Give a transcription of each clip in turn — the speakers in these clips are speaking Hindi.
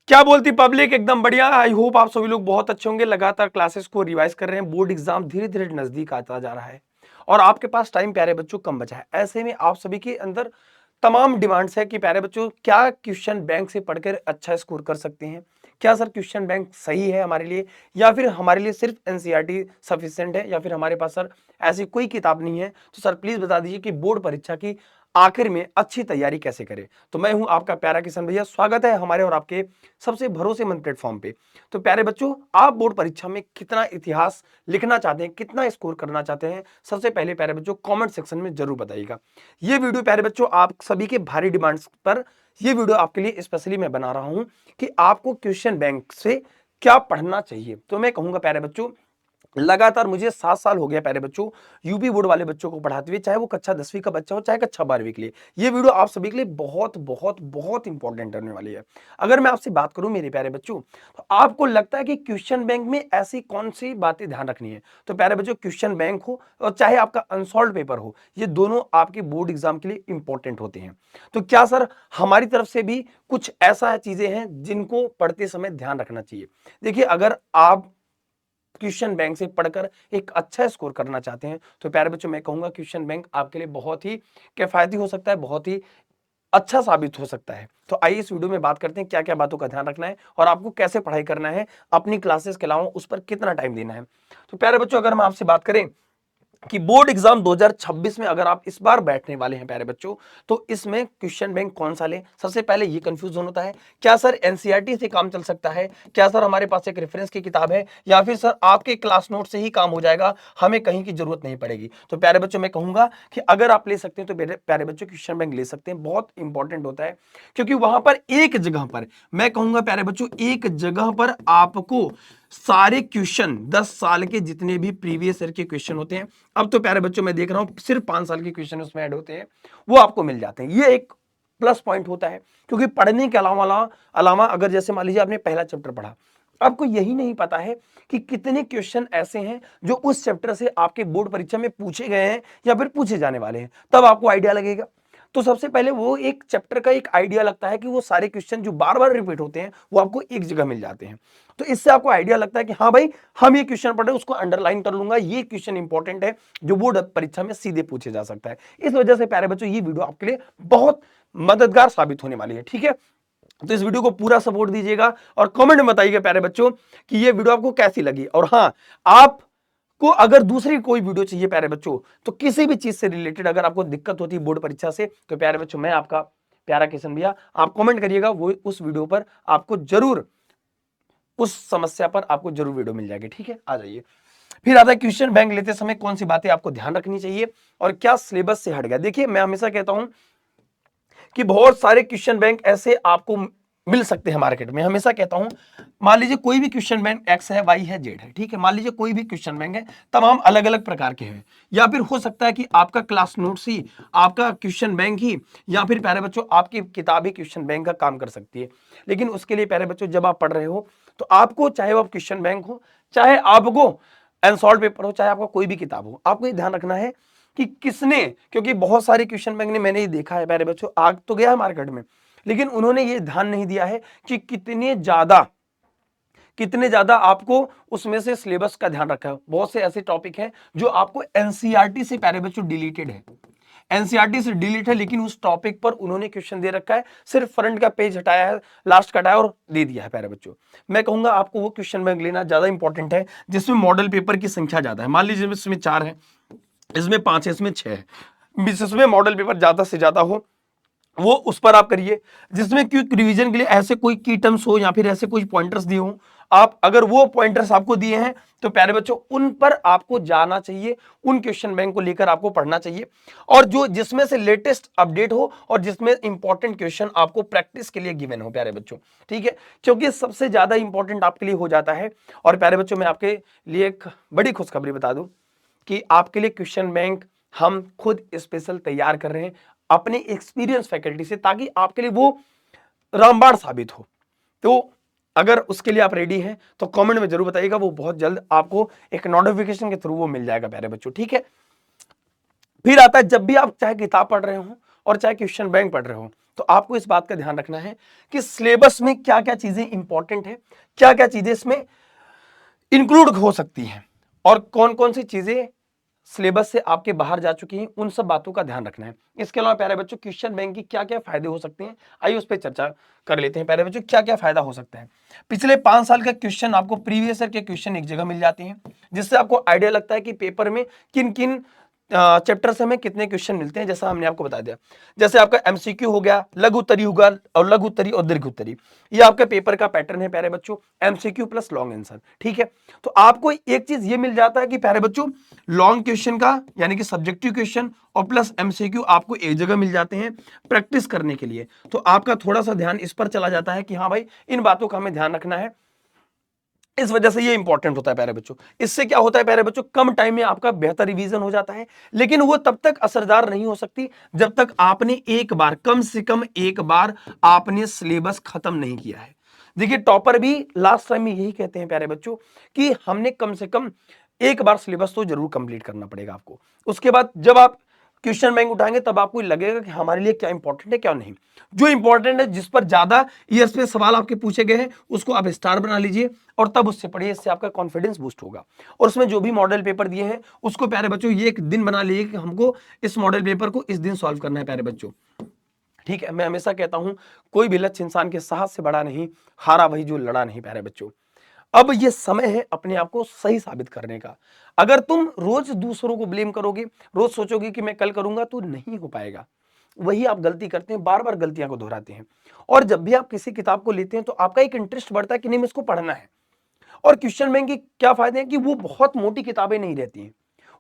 क्या बोलती पब्लिक? एकदम बढ़िया। आई होप आप सभी लोग बहुत अच्छे होंगे। लगातार क्लासेस को रिवाइज कर रहे हैं। बोर्ड एग्जाम धीरे धीरे नजदीक आता जा रहा है और आपके पास टाइम प्यारे बच्चों कम बचा है। ऐसे में आप सभी के अंदर तमाम डिमांड्स है कि प्यारे बच्चों क्या क्वेश्चन बैंक से पढ़कर अच्छा स्कोर कर सकते हैं। क्या सर क्वेश्चन बैंक सही है हमारे लिए, या फिर हमारे लिए सिर्फ एनसीईआरटी सफिशिएंट है, या फिर हमारे पास सर ऐसी कोई किताब नहीं है। तो सर प्लीज बता दीजिए कि बोर्ड परीक्षा की आखिर में अच्छी तैयारी कैसे करें। तो मैं हूं आपका प्यारा किशन भैया, स्वागत है हमारे और आपके सबसे भरोसेमंद प्लेटफॉर्म पे। तो प्यारे बच्चों, आप बोर्ड परीक्षा में कितना इतिहास लिखना चाहते हैं, कितना स्कोर करना चाहते हैं, सबसे पहले प्यारे बच्चों कमेंट सेक्शन में जरूर बताइएगा। ये वीडियो प्यारे बच्चों आप सभी के भारी डिमांड्स पर ये वीडियो आपके लिए स्पेशली मैं बना रहा हूं कि आपको क्वेश्चन बैंक से क्या पढ़ना चाहिए। तो मैं कहूंगा प्यारे बच्चों, लगातार मुझे 7 साल हो गया प्यारे बच्चों यूपी बोर्ड वाले बच्चों को पढ़ाते हुए, चाहे वो कक्षा 10वीं का बच्चा हो चाहे कक्षा 12वीं के लिए। ये वीडियो आप सभी के लिए बहुत बहुत बहुत इंपॉर्टेंट होने वाली है। अगर मैं आपसे बात करूं मेरे प्यारे बच्चों, तो आपको लगता है कि क्वेश्चन बैंक में ऐसी कौन सी बातें ध्यान रखनी है। तो प्यारे बच्चों, क्वेश्चन बैंक हो और चाहे आपका अनसॉल्व पेपर हो, ये दोनों आपके बोर्ड एग्जाम के लिए इंपॉर्टेंट होते हैं। तो क्या सर हमारी तरफ से भी कुछ ऐसा चीजें हैं जिनको पढ़ते समय ध्यान रखना चाहिए? देखिए, अगर आप क्वेश्चन बैंक से पढ़कर एक अच्छा स्कोर करना चाहते हैं, तो प्यारे बच्चों मैं कहूंगा क्वेश्चन बैंक आपके लिए बहुत ही किफायती हो सकता है, बहुत ही अच्छा साबित हो सकता है। तो आइए इस वीडियो में बात करते हैं क्या क्या बातों का ध्यान रखना है और आपको कैसे पढ़ाई करना है, अपनी क्लासेस के अलावा उस पर कितना टाइम देना है। तो प्यारे बच्चों, अगर हम आपसे बात करें कि बोर्ड एग्जाम 2026 में अगर आप इस बार बैठने वाले हैं प्यारे बच्चों, तो इसमें क्वेश्चन बैंक कौन सा लें? सबसे पहले ये कंफ्यूजन होता है, क्या सर एनसीईआरटी से काम चल सकता है, क्या सर हमारे पास एक रेफरेंस की किताब है, या फिर सर आपके क्लास नोट से ही काम हो जाएगा, हमें कहीं की जरूरत नहीं पड़ेगी। तो प्यारे बच्चों मैं कहूंगा कि अगर आप ले सकते हैं तो प्यारे बच्चों क्वेश्चन बैंक ले सकते हैं। बहुत इंपॉर्टेंट होता है क्योंकि वहां पर एक जगह पर, मैं कहूंगा प्यारे बच्चों, एक जगह पर आपको सारे क्वेश्चन 10 साल के जितने भी प्रीवियस ईयर के क्वेश्चन होते हैं, अब तो प्यारे बच्चों मैं देख रहा हूं सिर्फ 5 साल के क्वेश्चन उसमें ऐड होते हैं, वो आपको मिल जाते हैं। ये एक प्लस पॉइंट होता है क्योंकि पढ़ने के अलावा अलावा अगर जैसे मान लीजिए आपने पहला चैप्टर पढ़ा, आपको यही नहीं पता है कि कितने क्वेश्चन ऐसे हैं जो उस चैप्टर से आपके बोर्ड परीक्षा में पूछे गए हैं या फिर पूछे जाने वाले हैं, तब आपको आइडिया लगेगा। तो सबसे पहले वो एक चैप्टर का एक आइडिया लगता है कि वो सारे क्वेश्चन जो बार बार रिपीट होते हैं वो आपको एक जगह मिल जाते हैं। तो इससे आपको आइडिया लगता है कि हाँ भाई, हम ये क्वेश्चन पढ़ रहे हैं, उसको अंडरलाइन कर लूंगा, ये क्वेश्चन इंपॉर्टेंट है जो बोर्ड परीक्षा में सीधे पूछे जा सकता है। इस वजह से प्यारे बच्चों ये वीडियो आपके लिए बहुत मददगार साबित होने वाली है। ठीक है, तो इस वीडियो को पूरा सपोर्ट दीजिएगा और कमेंट में बताइएगा प्यारे बच्चों कि ये वीडियो आपको कैसी लगी। और हाँ, आप को अगर दूसरी कोई वीडियो चाहिए प्यारे बच्चों, तो किसी भी चीज से रिलेटेड अगर आपको दिक्कत होती है बोर्ड परीक्षा से, तो प्यारे बच्चों मैं आपका प्यारा किशन भैया, आप कमेंट करिएगा, वो उस वीडियो पर आपको जरूर, उस समस्या पर आपको जरूर वीडियो मिल जाएगी। ठीक है, आ जाइए। फिर आता है क्वेश्चन बैंक लेते समय कौन सी बातें आपको ध्यान रखनी चाहिए और क्या सिलेबस से हट गया। देखिए, मैं हमेशा कहता हूं कि बहुत सारे क्वेश्चन बैंक ऐसे आपको मिल सकते हैं मार्केट में। हमेशा कहता हूं, मान लीजिए कोई भी क्वेश्चन बैंक एक्स है, वाई है, जेड है, ठीक है, मान लीजिए कोई भी क्वेश्चन बैंक है, तमाम अलग अलग प्रकार के हैं, या फिर हो सकता है कि आपका क्लास नोट्स ही आपका क्वेश्चन बैंक ही, या फिर प्यारे बच्चों आपकी किताब ही क्वेश्चन बैंक का काम कर सकती है। लेकिन उसके लिए प्यारे बच्चों जब आप पढ़ रहे हो, तो आपको चाहे वो क्वेश्चन बैंक हो, चाहे आपको अनसॉल्व पेपर हो, चाहे आपका कोई भी किताब हो, आपको ये ध्यान रखना है कि किसने, क्योंकि बहुत सारे क्वेश्चन बैंक ने, मैंने ये देखा है प्यारे बच्चों, आग तो गया है मार्केट में, लेकिन उन्होंने ये ध्यान नहीं दिया है कि कितने ज्यादा आपको उसमें से सिलेबस का ध्यान रखा है। बहुत से ऐसे टॉपिक हैं जो आपको एनसीईआरटी से प्यारे बच्चों डिलीटेड है, एनसीईआरटी से डिलीट है, लेकिन उस टॉपिक पर उन्होंने क्वेश्चन दे रखा है, सिर्फ फ्रंट का पेज हटाया है, लास्ट कटाया और दे दिया है प्यारे बच्चों। मैं कहूंगा आपको वो क्वेश्चन बैंक लेना ज्यादा इंपॉर्टेंट है जिसमें मॉडल पेपर की संख्या ज्यादा है। मान लीजिए इसमें 4 है, इसमें 5 है, इसमें 6 है, जिसमें मॉडल पेपर ज्यादा से ज्यादा हो वो उस पर आप करिए। जिसमें क्विक रिवीजन के लिए ऐसे कोई की टर्म्स हो या फिर ऐसे कोई पॉइंटर्स दिए हो, आप अगर वो पॉइंटर्स आपको दिए हैं तो प्यारे बच्चों उन पर आपको जाना चाहिए, उन क्वेश्चन बैंक को लेकर आपको पढ़ना चाहिए, और जो जिसमें से लेटेस्ट अपडेट हो और जिसमें इंपॉर्टेंट क्वेश्चन आपको प्रैक्टिस के लिए गिवन हो प्यारे बच्चों। ठीक है, क्योंकि सबसे ज्यादा इंपॉर्टेंट आपके लिए हो जाता है। और प्यारे बच्चों मैं आपके लिए एक बड़ी खुशखबरी बता दूं कि आपके लिए क्वेश्चन बैंक हम खुद स्पेशल तैयार कर रहे हैं अपने एक्सपीरियंस फैकल्टी से, ताकि आपके लिए वो रामबाण साबित हो। तो अगर उसके लिए आप रेडी हैं तो कमेंट में जरूर बताइएगा, वो बहुत जल्द आपको एक नोटिफिकेशन के थ्रू वो मिल जाएगा प्यारे बच्चों। ठीक है, फिर आता है जब भी आप चाहे किताब पढ़ रहे हो और चाहे क्वेश्चन बैंक पढ़ रहे हो, तो आपको इस बात का ध्यान रखना है कि सिलेबस में क्या क्या चीजें इंपॉर्टेंट है, क्या क्या चीजें इसमें इंक्लूड हो सकती हैं और कौन कौन सी चीजें सिलेबस से आपके बाहर जा चुकी हैं, उन सब बातों का ध्यान रखना है। इसके अलावा प्यारे बच्चों क्वेश्चन बैंक की क्या क्या फायदे हो सकते हैं, आइए उस पर चर्चा कर लेते हैं। प्यारे बच्चों क्या क्या फायदा हो सकता है, पिछले 5 साल का क्वेश्चन आपको, प्रीवियस ईयर के क्वेश्चन एक जगह मिल जाते हैं, जिससे आपको आइडिया लगता है कि पेपर में किन किन चैप्टर से हमें कितने क्वेश्चन मिलते हैं। जैसा हमने आपको बता दिया, जैसे आपका एमसीक्यू हो गया, लघु उत्तरी होगा, और लघु उत्तरी और दीर्घ उत्तरी, ये आपके पेपर का पैटर्न है प्यारे बच्चों, एमसीक्यू प्लस लॉन्ग आंसर। ठीक है, तो आपको एक चीज ये मिल जाता है कि प्यारे बच्चों लॉन्ग क्वेश्चन का यानी कि सब्जेक्टिव क्वेश्चन और प्लस एमसीक्यू आपको एक जगह मिल जाते हैं प्रैक्टिस करने के लिए। तो आपका थोड़ा सा ध्यान इस पर चला जाता है कि हाँ भाई इन बातों का हमें ध्यान रखना है, इस वजह से ये इंपॉर्टेंट होता है प्यारे बच्चों। इससे क्या होता है प्यारे बच्चों, कम टाइम में आपका बेहतर रिवीजन हो जाता है, लेकिन वो तब तक असरदार नहीं हो सकती जब तक आपने एक बार, कम से कम एक बार आपने सिलेबस खत्म नहीं किया है। देखिए टॉपर भी लास्ट टाइम में यही कहते हैं प्यारे बच्चों कि हमने कम से कम एक बार सिलेबस तो जरूर कंप्लीट करना पड़ेगा आपको। उसके बाद जब आप क्वेश्चन बैंक उठाएंगे तब आपको लगेगा कि हमारे लिए क्या इंपॉर्टेंट है क्या नहीं। जो इंपॉर्टेंट है, जिस पर ज्यादा ईयर्स पे सवाल आपके पूछे गए हैं, उसको आप स्टार बना लीजिए और तब उससे पढ़िए, इससे आपका कॉन्फिडेंस बूस्ट होगा। और उसमें जो भी मॉडल पेपर दिए हैं उसको प्यारे बच्चों ये एक दिन बना लीजिए कि हमको इस मॉडल पेपर को इस दिन सॉल्व करना है प्यारे बच्चों। ठीक है, मैं हमेशा कहता हूं कोई भी लक्ष्य इंसान के साहस से बड़ा नहीं, हारा वही जो लड़ा नहीं प्यारे बच्चों। अब ये समय है अपने आप को सही साबित करने का। अगर तुम रोज दूसरों को ब्लेम करोगे, रोज सोचोगे कि मैं कल करूंगा, तो नहीं हो पाएगा। वही आप गलती करते हैं, बार बार गलतियां को दोहराते हैं। और जब भी आप किसी किताब को लेते हैं तो आपका एक इंटरेस्ट बढ़ता है कि नहीं मैं इसको पढ़ना है। और क्वेश्चन बैंक के क्या फायदे हैं कि वो बहुत मोटी किताबें नहीं रहती हैं,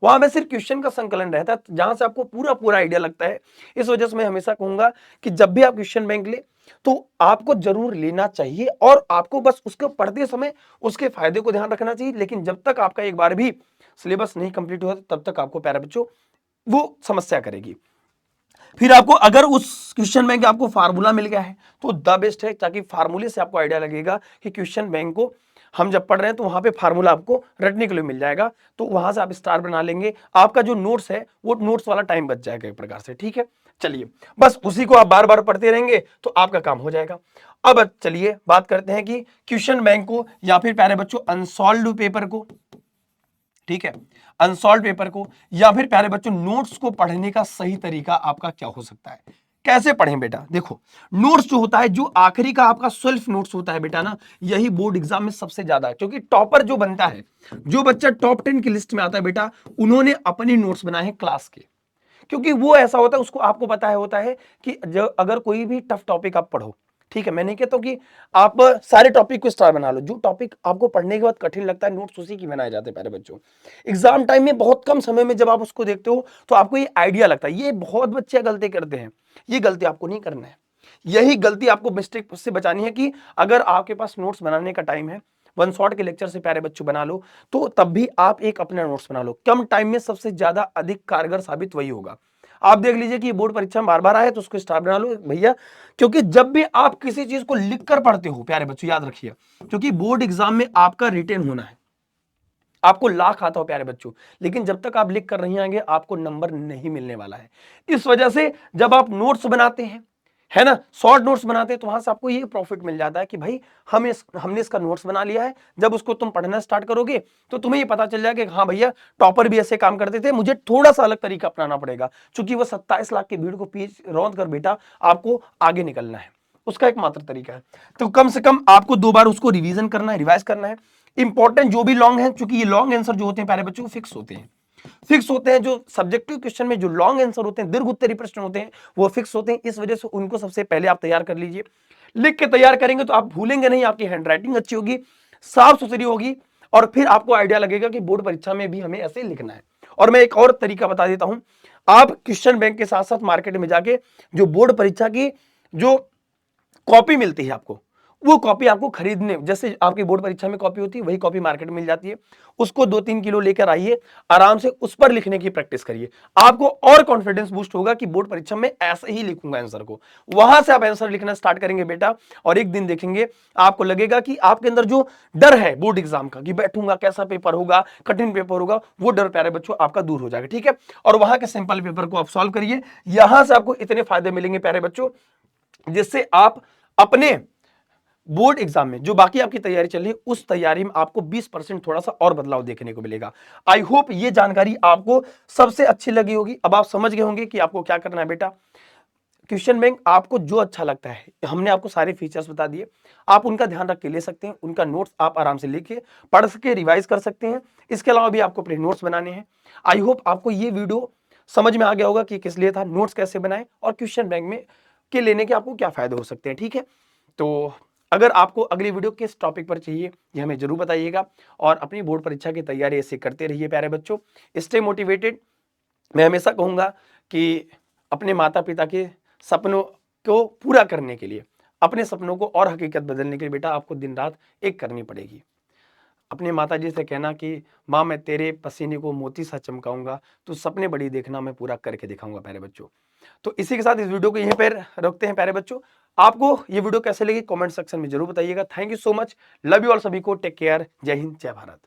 वहां में सिर्फ क्वेश्चन का संकलन रहता है जहां से आपको पूरा पूरा आइडिया लगता है। इस वजह से मैं हमेशा कहूंगा कि जब भी आप क्वेश्चन बैंक ले तो आपको जरूर लेना चाहिए और आपको बस उसको पढ़ते समय उसके फायदे को ध्यान रखना चाहिए। लेकिन जब तक आपका एक बार भी सिलेबस नहीं कंप्लीट हुआ तब तक आपको प्यारे बच्चों वो समस्या करेगी। फिर आपको अगर उस क्वेश्चन बैंक आपको फार्मूला मिल गया है तो द बेस्ट है, ताकि फार्मूले से आपको आइडिया लगेगा कि क्वेश्चन बैंक को हम जब पढ़ रहे हैं तो वहां पे फार्मूला आपको रटने के लिए मिल जाएगा। तो वहां से आप स्टार बना लेंगे, आपका जो नोट्स है वो नोट्स वाला टाइम बच जाएगा एक प्रकार से। ठीक है, चलिए बस उसी को आप बार बार पढ़ते रहेंगे तो आपका काम हो जाएगा। अब चलिए बात करते हैं कि क्वेश्चन बैंक को या फिर प्यारे बच्चों अनसॉल्व्ड पेपर को, ठीक है, अनसॉल्व पेपर को या फिर प्यारे बच्चों नोट्स को पढ़ने का सही तरीका आपका क्या हो सकता है, कैसे पढ़ें बेटा। देखो नोट्स जो होता है, जो आखिरी का आपका सेल्फ नोट्स होता है बेटा ना, यही बोर्ड एग्जाम में सबसे ज्यादा है। क्योंकि टॉपर जो बनता है, जो बच्चा टॉप 10 की लिस्ट में आता है बेटा, उन्होंने अपनी नोट्स बनाए हैं क्लास के। क्योंकि वो ऐसा होता है, उसको आपको पता है होता है कि जो अगर कोई भी टफ टॉपिक आप पढ़ो, ठीक है, मैं नहीं कहता कि आप सारे टॉपिक को स्टार बना लो, जो टॉपिक आपको पढ़ने के बाद कठिन लगता है नोट्स उसी की बनाए जाते हैं प्यारे बच्चों। एग्जाम टाइम में बहुत कम समय में जब आप उसको देखते हो तो आपको ये आइडिया लगता है। ये बहुत बच्चे गलती करते हैं, ये गलती आपको नहीं करना है। यही गलती आपको मिस्टेक से बचानी है कि अगर आपके पास नोट्स बनाने का टाइम है, वन शॉट के लेक्चर से प्यारे बच्चों बना लो, तो तब भी आप एक अपना नोट्स बना लो। कम टाइम में सबसे ज्यादा अधिक कारगर साबित वही होगा। आप देख लीजिए कि बोर्ड परीक्षा में बार बार आए तो उसको स्टार बना लो भैया। क्योंकि जब भी आप किसी चीज को लिख कर पढ़ते हो प्यारे बच्चों, याद रखिए, क्योंकि बोर्ड एग्जाम में आपका रिटेन होना है, आपको लाख आता हो प्यारे बच्चों, लेकिन जब तक आप लिख कर नहीं आएंगे आपको नंबर नहीं मिलने वाला है। इस वजह से जब आप नोट्स बनाते हैं, है ना, शॉर्ट नोट्स बनाते हैं, तो वहां से आपको ये प्रॉफिट मिल जाता है कि भाई हमने इसका नोट्स बना लिया है। जब उसको तुम पढ़ना स्टार्ट करोगे तो तुम्हें ये पता चल जाएगा कि हाँ भैया टॉपर भी ऐसे काम करते थे, मुझे थोड़ा सा अलग तरीका अपनाना पड़ेगा। क्योंकि वो 27 लाख की भीड़ को पीछे रौंद कर बेटा आपको आगे निकलना है, उसका एकमात्र तरीका है। तो कम से कम आपको 2 बार उसको रिवीजन करना है, रिवाइज करना है। इंपॉर्टेंट जो भी लॉन्ग है, क्योंकि ये लॉन्ग आंसर जो होते हैं प्यारे बच्चों फिक्स होते हैं, फिक्स होते हैं। जो सब्जेक्टिव क्वेश्चन में जो लॉन्ग आंसर होते हैं, दीर्घ उत्तरीय प्रश्न होते हैं, वो फिक्स होते हैं। इस वजह से उनको सबसे पहले आप तैयार कर लीजिए। लिख के तैयार करेंगे तो आप भूलेंगे नहीं, आपकी हैंडराइटिंग अच्छी होगी, साफ सुथरी होगी, और फिर आपको आइडिया लगेगा कि बोर्ड परीक्षा में भी हमें ऐसे लिखना है। और मैं एक और तरीका बता देता हूं, आप क्वेश्चन बैंक के साथ साथ मार्केट में जाके जो बोर्ड परीक्षा की जो कॉपी मिलती है आपको, वो कॉपी आपको खरीदने, जैसे आपकी बोर्ड परीक्षा में कॉपी होती है वही कॉपी मार्केट में मिल जाती है, उसको 2-3 किलो लेकर आइए, आराम से उस पर लिखने की प्रैक्टिस करिए। आपको और कॉन्फिडेंस बूस्ट होगा कि बोर्ड परीक्षा में ऐसे ही लिखूंगा आंसर को। वहां से आप आंसर लिखना स्टार्ट करेंगे बेटा, और एक दिन देखेंगे आपको लगेगा कि आपके अंदर जो डर है बोर्ड एग्जाम का कि बैठूंगा कैसा पेपर होगा, कठिन पेपर होगा, वो डर प्यारे बच्चों आपका दूर हो जाएगा। ठीक है, और वहां के सिंपल पेपर को आप सॉल्व करिए, यहां से आपको इतने फायदे मिलेंगे प्यारे बच्चों। जिससे आप अपने बोर्ड एग्जाम में जो बाकी आपकी तैयारी चल रही है उस तैयारी में आपको 20% थोड़ा सा और बदलाव देखने को मिलेगा। आई होप ये जानकारी आपको सबसे अच्छी लगी होगी। अब आप समझ गए होंगे कि आपको क्या करना है बेटा। क्वेश्चन बैंक आपको जो अच्छा लगता है, हमने आपको सारे फीचर्स बता दिए, आप उनका ध्यान रख के ले सकते हैं। उनका नोट्स आप आराम से लेके पढ़ सके, रिवाइज कर सकते हैं। इसके अलावा भी आपको अपने नोट्स बनाने हैं। आई होप आपको ये वीडियो समझ में आ गया होगा कि किस लिए था, नोट्स कैसे बनाएं और क्वेश्चन बैंक में के लेने के आपको क्या फायदे हो सकते हैं। ठीक है, तो अगर आपको अगली वीडियो किस टॉपिक पर चाहिए ये हमें जरूर बताइएगा और अपनी बोर्ड परीक्षा की तैयारी ऐसे करते रहिए प्यारे बच्चों। Stay motivated. मैं हमेशा कहूंगा कि अपने माता पिता के सपनों को पूरा करने के लिए, अपने सपनों को और हकीकत बदलने के लिए बेटा आपको दिन रात एक करनी पड़ेगी। अपने माताजी से कहना कि माँ मैं तेरे पसीने को मोती सा चमकाऊंगा, तो सपने बड़ी देखना, मैं पूरा करके दिखाऊंगा प्यारे बच्चों। तो इसी के साथ इस वीडियो को यहीं पर रखते हैं प्यारे बच्चों। आपको ये वीडियो कैसे लगी कमेंट सेक्शन में जरूर बताइएगा। Thank you so much, love you all, सभी को टेक केयर, जय हिंद जय भारत।